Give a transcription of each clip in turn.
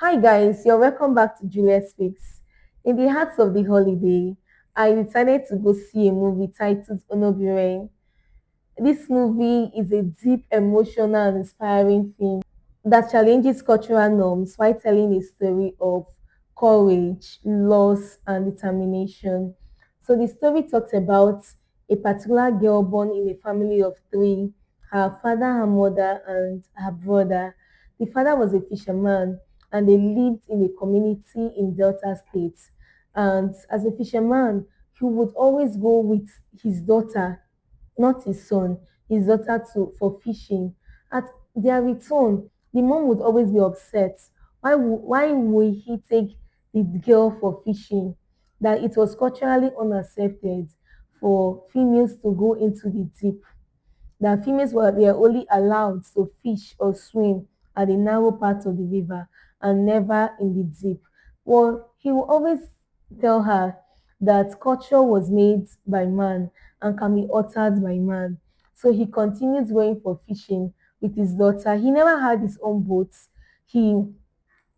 Hi guys, you're welcome back to Juliet Speaks. In the heart of the holiday, I decided to go see a movie titled Onobiren. This movie is a deep, emotional, and inspiring film that challenges cultural norms while telling a story of courage, loss, and determination. So the story talks about a particular girl born in a family of three, her father, her mother, and her brother. The father was a fisherman and they lived in a community in Delta State. And as a fisherman, he would always go with his daughter, not his son, his daughter to for fishing. At their return, the mom would always be upset. Why would he take the girl for fishing? That it was culturally unaccepted for females to go into the deep, that females were only allowed to fish or swim at the narrow part of the river and never in the deep. Well, he will always tell her that culture was made by man and can be altered by man. So he continued going for fishing with his daughter. He never had his own boats. He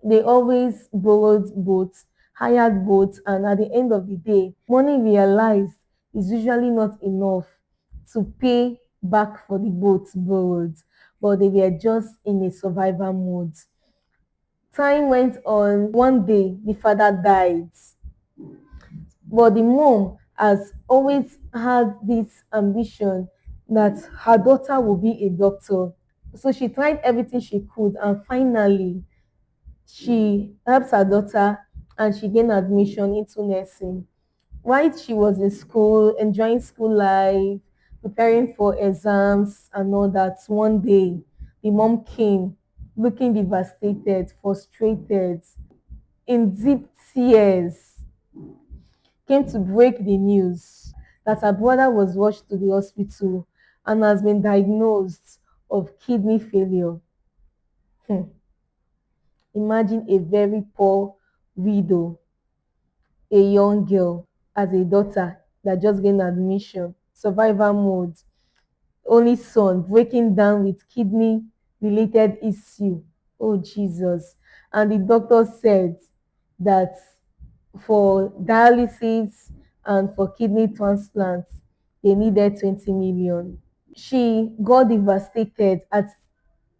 they always borrowed boats, hired boats, and at the end of the day, money realized is usually not enough to pay back for the boats borrowed, but they were just in a survival mode. Time went on. One day, the father died, but the mom has always had this ambition that her daughter will be a doctor. So she tried everything she could, and finally, she helped her daughter and she gained admission into nursing. While she was in school, enjoying school life, preparing for exams and all that, one day the mom came looking devastated, frustrated, in deep tears, came to break the news that her brother was rushed to the hospital and has been diagnosed of kidney failure. Hmm. Imagine a very poor widow, a young girl as a daughter that just gained admission, survival mode, only son breaking down with kidney related issue. Oh Jesus. And the doctor said that for dialysis and for kidney transplants, they needed 20 million. She got devastated at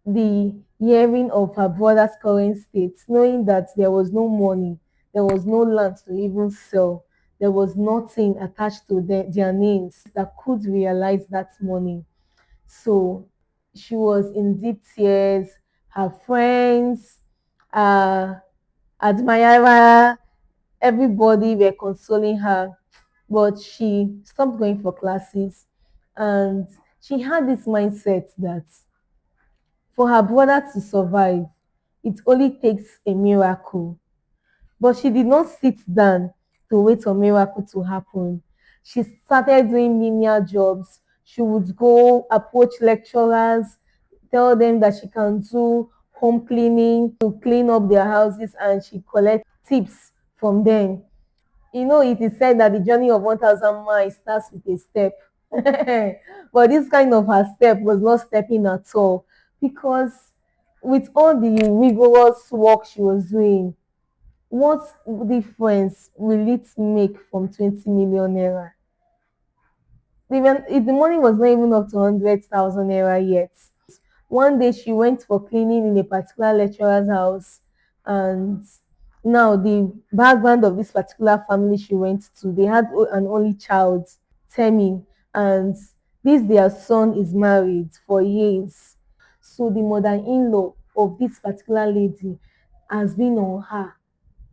the hearing of her brother's current state, knowing that there was no money, there was no land to even sell, there was nothing attached to their names that could realize that money. So she was in deep tears. Her friends, uh, admirer, everybody were consoling her, but she stopped going for classes and she had this mindset that for her brother to survive, it only takes a miracle. But she did not sit down to wait for miracle to happen. She started doing menial jobs. She would go approach lecturers, tell them that she can do home cleaning to clean up their houses, and she collect tips from them. You know, it is said that the journey of 1,000 miles starts with a step. But this kind of her step was not stepping at all, because with all the rigorous work she was doing, what difference will it make from 20 million naira? Even if the money was not even up to 100,000 naira yet. One day she went for cleaning in a particular lecturer's house, and now the background of this particular family she went to, they had an only child, Temi, and this their son is married for years. So the mother-in-law of this particular lady has been on her.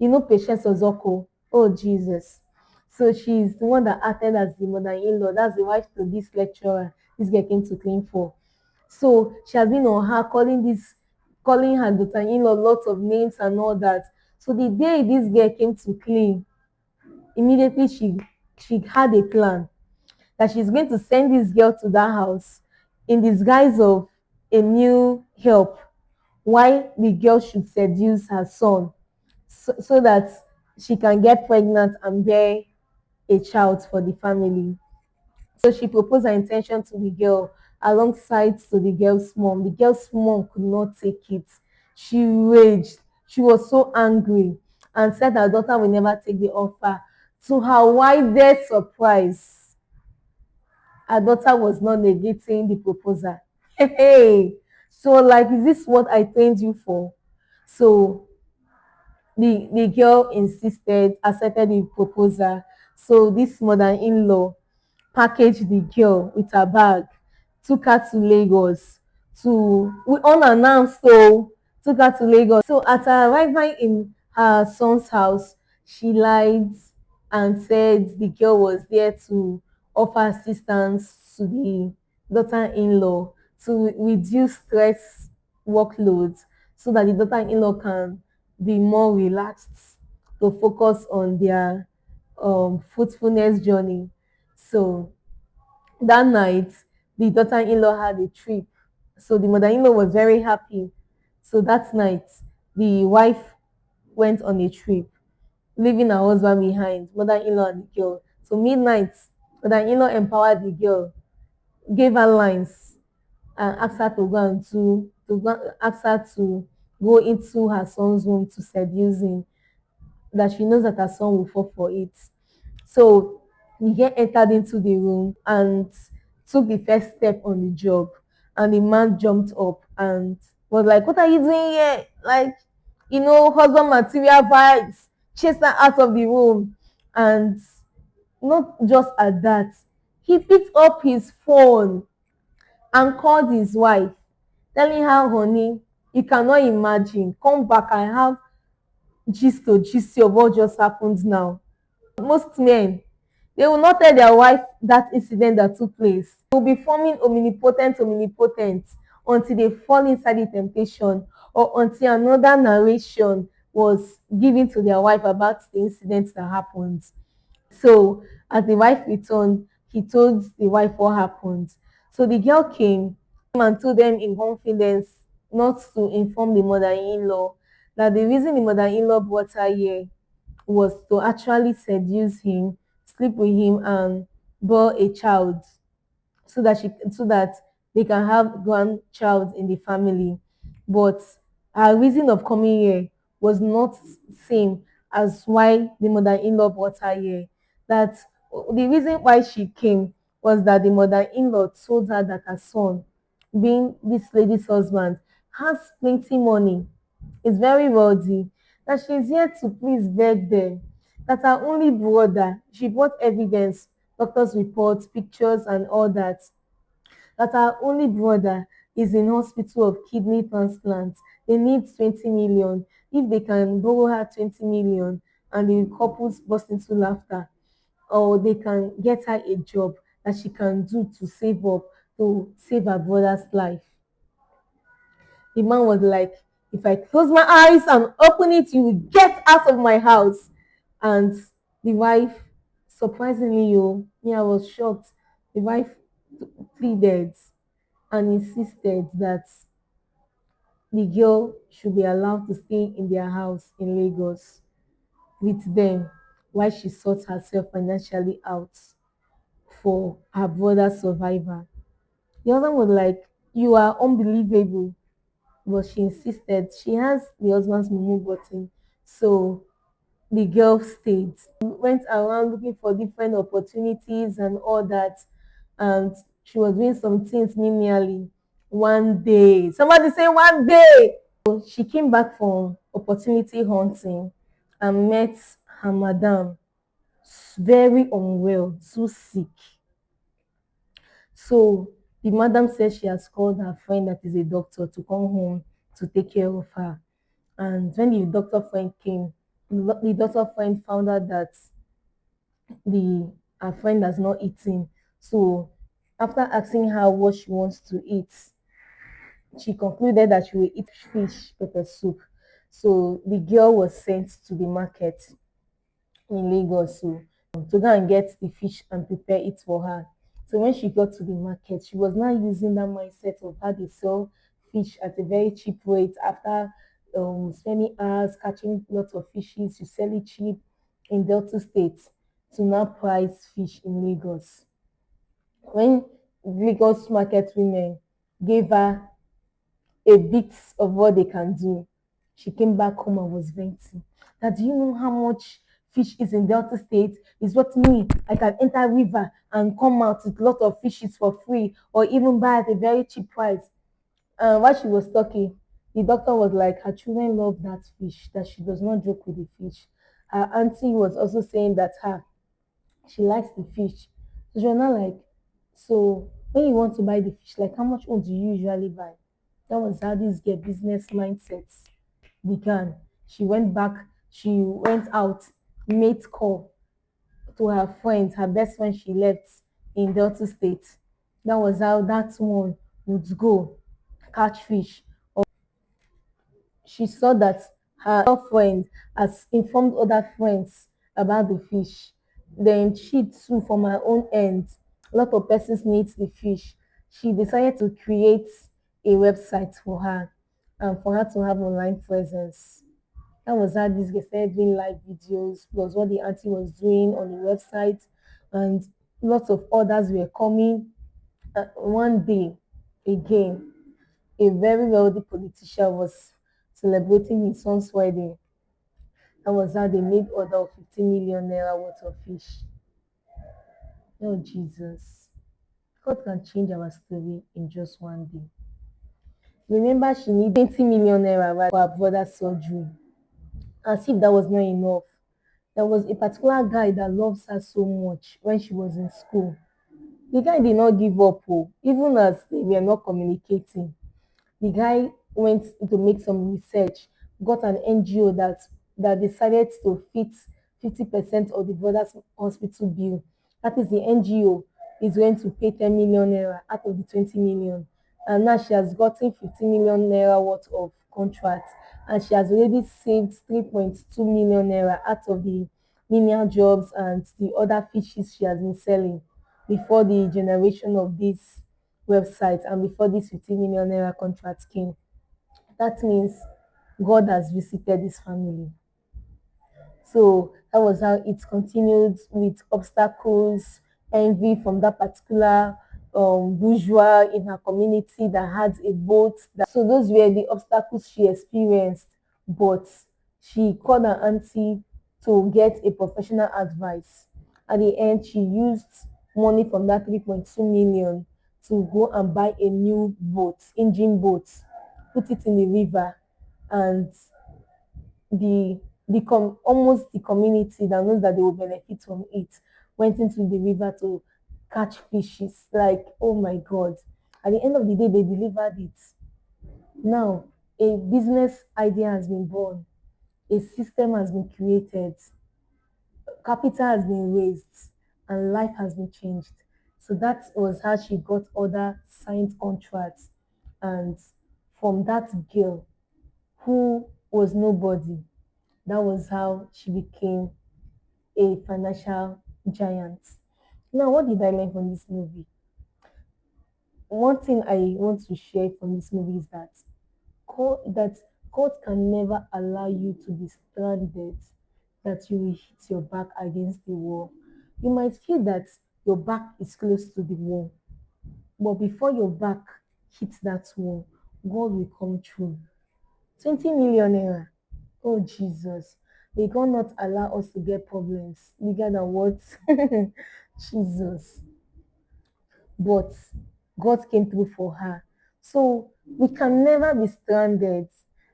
You know Patience Ozoko. Oh Jesus. So she's the one that acted as the mother-in-law. That's the wife to this lecturer this girl came to clean for. So she has been on her calling her daughter-in-law lots of names and all that. So the day this girl came to clean, immediately she had a plan that she's going to send this girl to that house in disguise of a new help, why the girl should seduce her son, so that she can get pregnant and bear a child for the family. So she proposed her intention to the girl alongside to the girl's mom. The girl's mom could not take it. She raged. She was so angry and said her daughter will never take the offer. To her widest surprise, her daughter was not negating the proposal. Hey, so like, is this what I trained you for? So the girl insisted, accepted the proposal. So this mother-in-law packaged the girl with her bag, took her to Lagos to we unannounced, so took her to Lagos. So at her arrival in her son's house, she lied and said the girl was there to offer assistance to the daughter-in-law to reduce stress workloads so that the daughter-in-law can be more relaxed to focus on their fruitfulness journey. So that night, the daughter-in-law had a trip. So the mother-in-law was very happy. So that night, the wife went on a trip, leaving her husband behind, mother-in-law and the girl. So midnight, mother-in-law empowered the girl, gave her lines, and asked her to go and ask her to go into her son's room to seduce him, that she knows that her son will fall for it. So the girl entered into the room and took the first step on the job. And the man jumped up and was like, "What are you doing here?" Like, husband material vibes, chased her out of the room. And not just at that, he picked up his phone and called his wife, telling her, "Honey, you cannot imagine. Come back. I have gist of what just happened now." Most men, they will not tell their wife that incident that took place. They will be forming omnipotent until they fall inside the temptation, or until another narration was given to their wife about the incident that happened. So as the wife returned, he told the wife what happened. So the girl came and told them in confidence not to inform the mother-in-law, that the reason the mother-in-law brought her here was to actually seduce him, sleep with him, and bear a child, so that they can have grandchild in the family. But her reason of coming here was not same as why the mother-in-law brought her here. That the reason why she came was that the mother-in-law told her that her son, being this lady's husband, has plenty money, is very wealthy, that she's here to please beg them, that her only brother, she brought evidence, doctor's reports, pictures, and all that, that her only brother is in hospital of kidney transplant. They need 20 million. If they can borrow her 20 million, and the couples burst into laughter, or they can get her a job that she can do to save up, to save her brother's life. The man was like, "If I close my eyes and open it, you will get out of my house." And the wife, surprisingly, me, I was shocked. The wife pleaded and insisted that the girl should be allowed to stay in their house in Lagos with them while she sought herself financially out for her brother's survival. The other was like, "You are unbelievable." But she insisted. She has the husband's move button. So the girl stayed. Went around looking for different opportunities and all that. And she was doing some things menially. One day, somebody say one day, she came back from opportunity hunting and met her madam, very unwell, so sick. So the madam said she has called her friend that is a doctor to come home to take care of her. And when the doctor friend came, the doctor friend found out that the her friend has not eaten. So after asking her what she wants to eat, she concluded that she will eat fish pepper soup. So the girl was sent to the market in Lagos, so to go and get the fish and prepare it for her. So when she got to the market, she was now using that mindset of how they sell fish at a very cheap rate. After spending hours catching lots of fishes, you sell it cheap in Delta State, to now price fish in Lagos. When Lagos market women gave her a bit of what they can do, She came back home and was venting. That do you know how much fish is in Delta State? Is what me I can enter river and come out with a lot of fishes for free or even buy at a very cheap price. And while she was talking, the doctor was like, her children love that fish, that she does not joke with the fish. Her auntie was also saying that her she likes the fish. So she was not like, so when you want to buy the fish, like how much own do you usually buy? That was how this girl business mindset began. She went back, she went out, made call to her friend, her best friend she left in Delta State. That was how that one would go catch fish. She saw that her friend has informed other friends about the fish. Then she too, from her own end, a lot of persons need the fish. She decided to create a website for her and for her to have online presence. That was how this girl started doing live videos, was what the auntie was doing on the website, and lots of others were coming. One day, again, a very wealthy politician was celebrating his son's wedding. That was how they made order of 50 million naira worth of fish. Oh Jesus. God can change our story in just one day. Remember, she needed 20 million naira right, for her brother's surgery. As if that was not enough. There was a particular guy that loves her so much when she was in school. The guy did not give up, oh, even as they were not communicating. The guy went to make some research, got an NGO that decided to fit 50% of the brother's hospital bill. That is, the NGO is going to pay 10 million naira out of the 20 million. And now she has gotten 15 million naira worth of contracts. And she has already saved 3.2 million naira out of the menial jobs and the other fishes she has been selling before the generation of this website and before this 15 million naira contract came. That means God has visited this family. So that was how it continued with obstacles, envy from that particular bourgeois in her community that had a boat. So those were the obstacles she experienced. But she called her auntie to get a professional advice. At the end, she used money from that 3.2 million to go and buy a new boat, engine boat, put it in the river, and almost the community that knows that they will benefit from it went into the river to catch fishes. Like, oh my God. At the end of the day, they delivered it. Now, a business idea has been born, a system has been created, capital has been raised, and life has been changed. So that was how she got other signed contracts. And from that girl who was nobody, that was how she became a financial giant. Now, what did I learn from this movie? One thing I want to share from this movie is that God can never allow you to be stranded, that you will hit your back against the wall. You might feel that your back is close to the wall, but before your back hits that wall, God will come through. 20 million naira. Oh Jesus. May God not allow us to get problems bigger than what Jesus. But God came through for her. So we can never be stranded.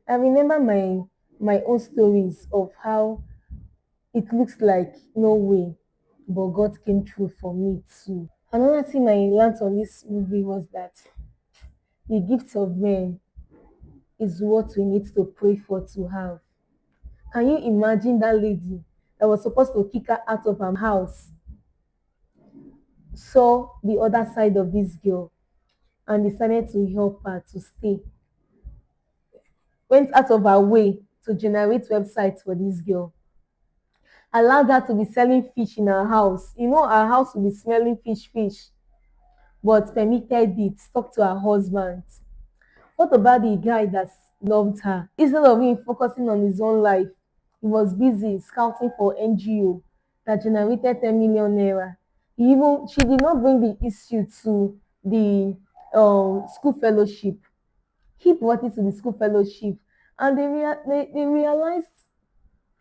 I remember my own stories of how it looks like no way, but God came through for me too. Another thing I learned on this movie was that the gifts of men is what we need to pray for to have. Can you imagine that lady that was supposed to kick her out of her house saw the other side of this girl and decided to help her to stay? Went out of her way to generate websites for this girl. Allowed her to be selling fish in her house. You know, her house will be smelling fish, but permitted it, talk to her husband. What about the guy that loved her? Instead of him focusing on his own life, he was busy scouting for NGO that generated 10 million naira. She did not bring the issue to the school fellowship. He brought it to the school fellowship And they realized,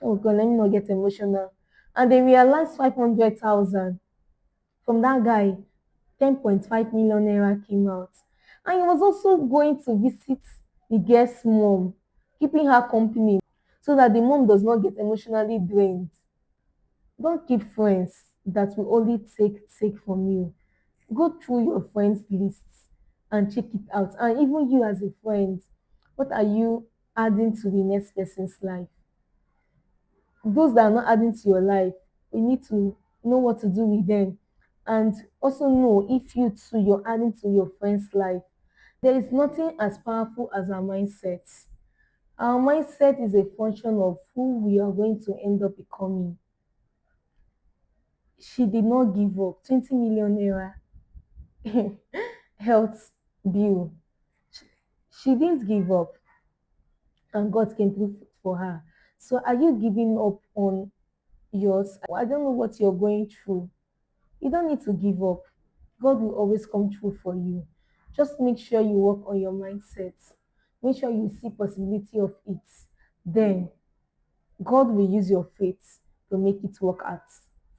oh God, let me not get emotional. And they realized 500,000 from that guy, 10.5 million naira came out. And he was also going to visit the guest's mom, keeping her company so that the mom does not get emotionally drained. Don't keep friends that will only take from you. Go through your friends lists and check it out. And even you as a friend, what are you adding to the next person's life? Those that are not adding to your life, we need to know what to do with them. And also know if you too you're adding to your friend's life. There is nothing as powerful as our mindset. Our mindset is a function of who we are going to end up becoming. She did not give up. 20 million naira health bill. She didn't give up, and God came through for her. So, are you giving up on yours? I don't know what you're going through. You don't need to give up. God will always come through for you. Just make sure you work on your mindset. Make sure you see possibility of it. Then God will use your faith to make it work out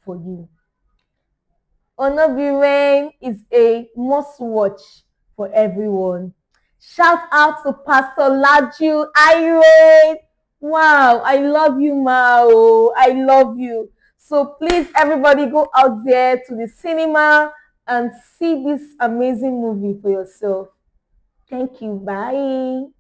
for you. Onobiren is a must watch for everyone. Shout out to Pastor Laju Irene. Wow, I love you, Mao. I love you. So please, everybody, go out there to the cinema and see this amazing movie for yourself. Thank you. Bye.